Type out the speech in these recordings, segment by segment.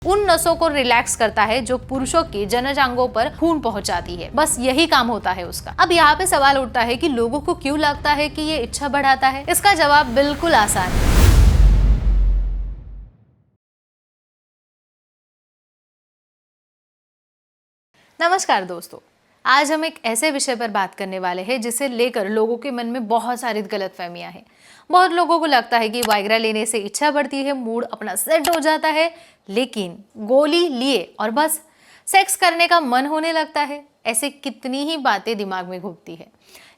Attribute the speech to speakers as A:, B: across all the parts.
A: उन नसों को रिलैक्स करता है जो पुरुषों की जननांगों पर खून पहुंचाती है। बस यही काम होता है उसका। अब यहाँ पे सवाल उठता है कि लोगों को क्यों लगता है कि ये इच्छा बढ़ाता है। इसका जवाब बिल्कुल आसान है। नमस्कार दोस्तों, आज हम एक ऐसे विषय पर बात करने वाले हैं जिसे लेकर लोगों के मन में बहुत सारी गलतफहमियां हैं। बहुत लोगों को लगता है कि वाइग्रा लेने से इच्छा बढ़ती है, मूड अपना सेट हो जाता है, लेकिन गोली लिए और बस सेक्स करने का मन होने लगता है। ऐसे कितनी ही बातें दिमाग में घूमती है,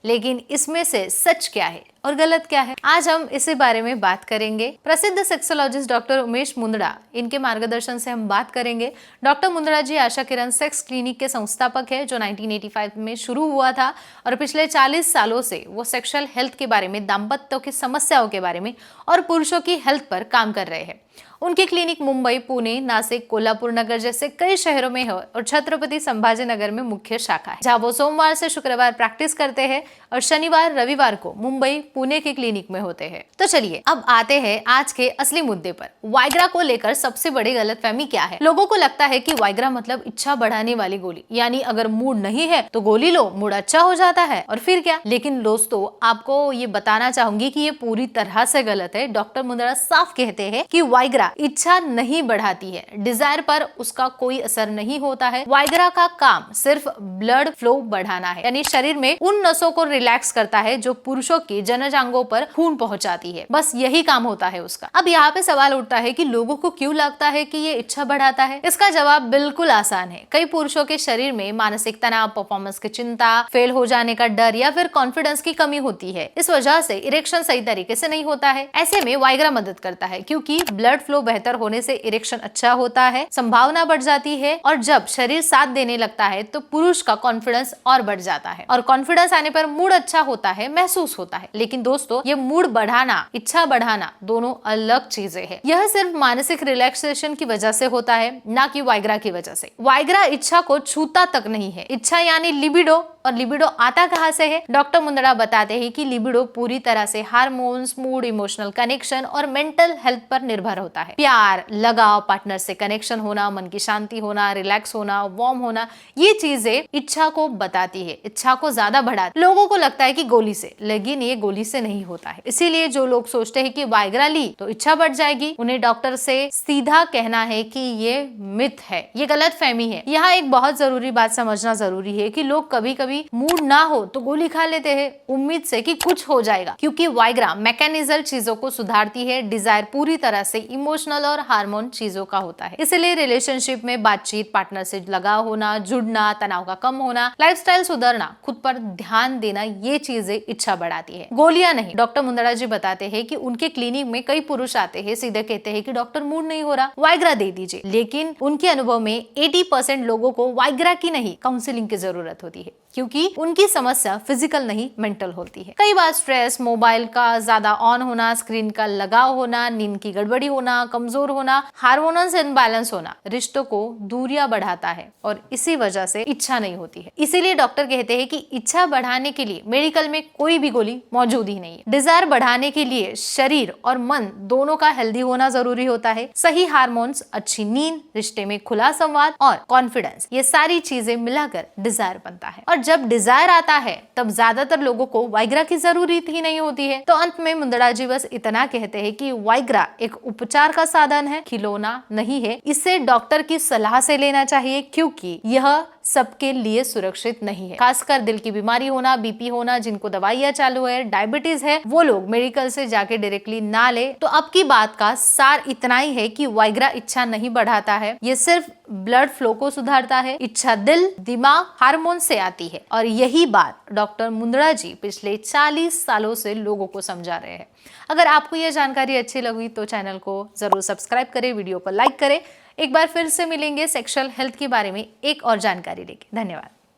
A: लेकिन इसमें से सच क्या है और गलत क्या है, आज हम इसी बारे में बात करेंगे। प्रसिद्ध सेक्सोलॉजिस्ट डॉक्टर उमेश मुंदड़ा, इनके मार्गदर्शन से हम बात करेंगे। डॉक्टर मुंदड़ा जी आशा किरण सेक्स क्लिनिक के संस्थापक है, जो 1985 में शुरू हुआ था और पिछले 40 सालों से वो सेक्सुअल हेल्थ के बारे में, दाम्पत्य की समस्याओं के बारे में और पुरुषों की हेल्थ पर काम कर रहे हैं। उनकी क्लिनिक मुंबई, पुणे, नासिक, कोल्हापुर नगर जैसे कई शहरों में है और छत्रपति संभाजी नगर में मुख्य शाखा है, जहाँ वो सोमवार से शुक्रवार प्रैक्टिस करते हैं और शनिवार रविवार को मुंबई, पुणे के क्लिनिक में होते हैं। तो चलिए अब आते हैं आज के असली मुद्दे पर। वाइग्रा को लेकर सबसे बड़ी गलतफहमी क्या है। लोगों को लगता है कि वाइग्रा मतलब इच्छा बढ़ाने वाली गोली, यानी अगर मूड नहीं है तो गोली लो, मूड अच्छा हो जाता है और फिर क्या। लेकिन दोस्तों, आपको ये बताना चाहूंगी कि ये पूरी तरह से गलत है। डॉक्टर मुंदड़ा साफ कहते हैं कि वाइग्रा इच्छा नहीं बढ़ाती है, डिजायर पर उसका कोई असर नहीं होता है। वाइग्रा का काम सिर्फ ब्लड फ्लो बढ़ाना है, यानी शरीर में उन नसों को रिलैक्स करता है जो पुरुषों की जननांगों पर खून पहुंचाती है। बस यही काम होता है उसका। अब यहाँ पे सवाल उठता है कि लोगों को क्यों लगता है कि ये इच्छा बढ़ाता है। इसका जवाब बिल्कुल आसान है। कई पुरुषों के शरीर में मानसिक तनाव, परफॉर्मेंस की चिंता, फेल हो जाने का डर या फिर कॉन्फिडेंस की कमी होती है। इस वजह से इरेक्शन सही तरीके से नहीं होता है। ऐसे में वाइग्रा मदद करता है, क्योंकि ब्लड फ्लो बेहतर होने से इरेक्शन अच्छा होता है, संभावना बढ़ जाती है और जब शरीर साथ देने लगता है तो पुरुष का कॉन्फिडेंस और बढ़ जाता है और कॉन्फिडेंस आने पर मूड अच्छा होता है, महसूस होता है। लेकिन दोस्तों, ये मूड बढ़ाना, इच्छा बढ़ाना दोनों अलग चीजें हैं। यह सिर्फ मानसिक रिलैक्सेशन की वजह से होता है, ना कि वाइग्रा की वजह से। वाइग्रा इच्छा को छूता तक नहीं है। इच्छा यानी लिबिडो, और लिबिडो आता कहां से है। डॉक्टर मुंदड़ा बताते हैं कि लिबिडो पूरी तरह से हार्मोन्स, मूड, इमोशनल कनेक्शन और मेंटल हेल्थ पर निर्भर होता है। प्यार, लगाव, पार्टनर से कनेक्शन होना, मन की शांति होना, रिलैक्स होना, वार्म होना, ये चीजें इच्छा को बताती है, इच्छा को ज्यादा बढ़ाती है। लोगों को लगता है कि गोली से, लेकिन ये गोली से नहीं होता है। इसीलिए जो लोग सोचते हैं कि वाइग्रा ली तो इच्छा बढ़ जाएगी, उन्हें डॉक्टर से सीधा कहना है कि ये मिथ है, ये गलत फहमी है। यहाँ एक बहुत जरूरी बात समझना जरूरी है कि लोग कभी कभी मूड ना हो तो गोली खा लेते हैं, उम्मीद से कि कुछ हो जाएगा, क्योंकि वाइग्रा मैकेनिज्म चीजों को सुधारती है। डिजायर पूरी तरह से इमोशनल और हार्मोन चीजों का होता है। इसलिए रिलेशनशिप में बातचीत, पार्टनर से लगाव होना, जुड़ना, तनाव का कम होना, लाइफस्टाइल सुधरना, खुद पर ध्यान देना, ये चीजें इच्छा बढ़ाती है, गोलियां नहीं। डॉक्टर मुंदड़ा जी बताते हैं कि उनके क्लिनिक में कई पुरुष आते हैं, सीधे कहते हैं कि डॉक्टर मूड नहीं हो रहा, वाइग्रा दे दीजिए। लेकिन उनके अनुभव में 80% लोगों को वाइग्रा की नहीं, काउंसलिंग की जरूरत होती है, क्योंकि उनकी समस्या फिजिकल नहीं, मेंटल होती है। कई बार स्ट्रेस, मोबाइल का ज्यादा ऑन होना, स्क्रीन का लगाव होना, नींद की गड़बड़ी होना, कमजोर होना, हार्मोनल इनबैलेंस होना रिश्तों को दूरियां बढ़ाता है और इसी वजह से इच्छा नहीं होती है। इसीलिए डॉक्टर कहते हैं कि इच्छा बढ़ाने के लिए मेडिकल में कोई भी गोली मौजूद ही नहीं है। डिजायर बढ़ाने के लिए शरीर और मन दोनों का हेल्दी होना जरूरी होता है। सही हार्मोन्स, अच्छी नींद, रिश्ते में खुला संवाद और कॉन्फिडेंस, ये सारी चीजें मिलाकर डिजायर बनता है। और जब डिजायर आता है तब ज्यादातर लोगों को वाइग्रा की जरूरत ही नहीं होती है। तो अंत में मुंदड़ा जी बस इतना कहते हैं कि वाइग्रा एक उपचार का साधन है, खिलौना नहीं है। इसे डॉक्टर की सलाह से लेना चाहिए, क्योंकि यह सबके लिए सुरक्षित नहीं है। खासकर दिल की बीमारी होना, बीपी होना, जिनको दवाइयां चालू है, डायबिटीज है, वो लोग मेडिकल से जाके डायरेक्टली ना ले। तो अब की बात का सार इतना ही है कि वाइग्रा इच्छा नहीं बढ़ाता है, ये सिर्फ ब्लड फ्लो को सुधारता है। इच्छा दिल, दिमाग, हार्मोन से आती है और यही बात डॉक्टर मुंदड़ा जी पिछले 40 सालों से लोगों को समझा रहे हैं। अगर आपको यह जानकारी अच्छी लगी तो चैनल को जरूर सब्सक्राइब करें, वीडियो को लाइक करें। एक बार फिर से मिलेंगे सेक्सुअल हेल्थ के बारे में एक और जानकारी लेके। धन्यवाद।